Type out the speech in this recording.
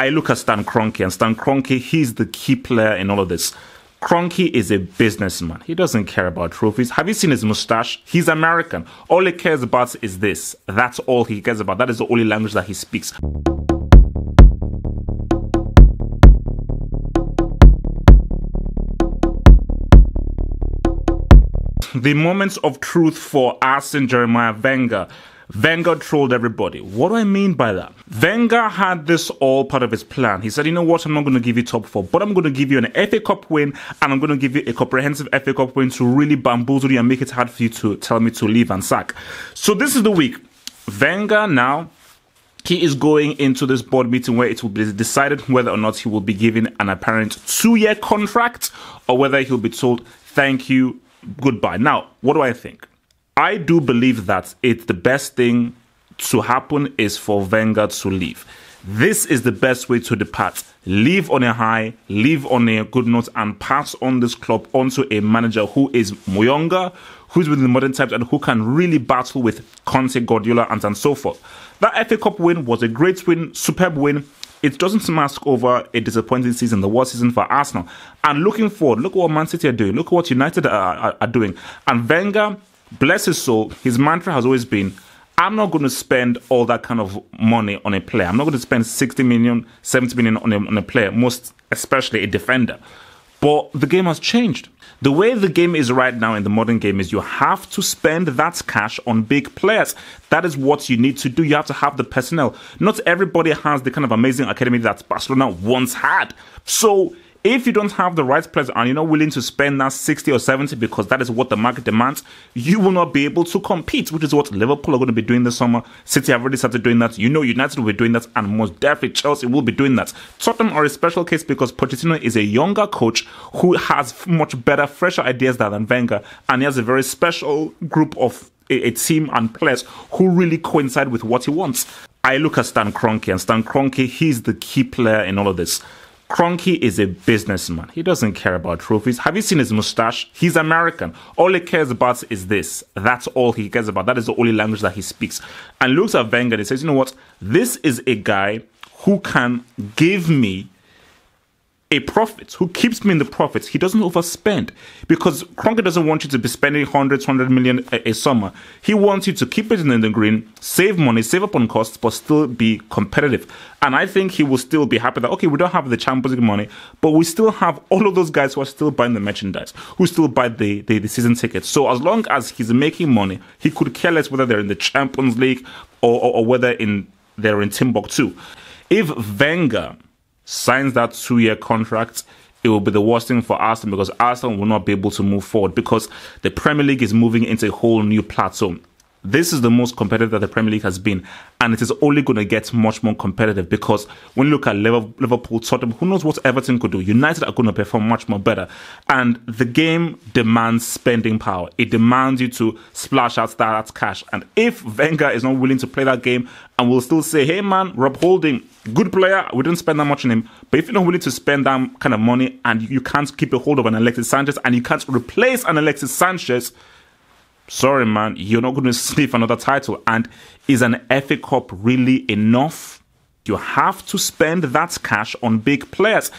I look at Stan Kroenke, and Stan Kroenke, he's the key player in all of this. Kroenke is a businessman. He doesn't care about trophies. Have you seen his mustache? He's American. All he cares about is this. That's all he cares about. That is the only language that he speaks. The moments of truth for Arsene Wenger. Wenger trolled everybody. What do I mean by that? Wenger had this all part of his plan. He said, you know what, I'm not going to give you top four, but I'm going to give you an FA Cup win, and I'm going to give you a comprehensive FA Cup win to really bamboozle you and make it hard for you to tell me to leave and sack. So this is the week. Wenger now, he is going into this board meeting where it will be decided whether or not he will be given an apparent 2-year contract or whether he'll be told, thank you, goodbye. Now, what do I think? I do believe that the best thing to happen is for Wenger to leave. This is the best way to depart. Leave on a high, leave on a good note, and pass on this club onto a manager who is younger, who's within the modern times, and who can really battle with Conte, Guardiola, and so forth. That FA Cup win was a great win, superb win. It doesn't mask over a disappointing season, the worst season for Arsenal. And looking forward, look at what Man City are doing. Look at what United are doing. And Wenger, bless his soul, his mantra has always been, I'm not going to spend all that kind of money on a player. I'm not going to spend 60 million, 70 million on a player, most especially a defender. But the game has changed. The way the game is right now in the modern game is you have to spend that cash on big players. That is what you need to do. You have to have the personnel. Not everybody has the kind of amazing academy that Barcelona once had. So if you don't have the right players and you're not willing to spend that 60 or 70 because that is what the market demands, you will not be able to compete, which is what Liverpool are going to be doing this summer. City have already started doing that. You know United will be doing that, and most definitely Chelsea will be doing that. Tottenham are a special case because Pochettino is a younger coach who has much better, fresher ideas than Wenger, and he has a very special group of a team and players who really coincide with what he wants. I look at Stan Kroenke, and Stan Kroenke, he's the key player in all of this. Kroenke is a businessman. He doesn't care about trophies. Have you seen his mustache? He's American. All he cares about is this. That's all he cares about. That is the only language that he speaks. And looks at Wenger and he says, you know what? This is a guy who can give me a profit, who keeps me in the profits. He doesn't overspend, because Kroenke doesn't want you to be spending 100 million a summer. He wants you to keep it in the green, save money, save up on costs, but still be competitive. And I think he will still be happy that, okay, we don't have the Champions League money, but we still have all of those guys who are still buying the merchandise, who still buy the season tickets. So as long as he's making money, he could care less whether they're in the Champions League or whether they're in Timbuktu. If Wenger signs that 2-year contract, it will be the worst thing for Arsenal, because Arsenal will not be able to move forward, because the Premier League is moving into a whole new plateau. This is the most competitive that the Premier League has been, and it is only going to get much more competitive, because when you look at Liverpool, Tottenham, who knows what Everton could do? United are going to perform much more better, and the game demands spending power. It demands you to splash out that cash, and if Wenger is not willing to play that game and will still say, hey man, Rob Holding, good player, we didn't spend that much on him, but if you're not willing to spend that kind of money and you can't keep a hold of an Alexis Sanchez and you can't replace an Alexis Sanchez, sorry, man, you're not going to sniff another title. And is an FA Cup really enough? You have to spend that cash on big players.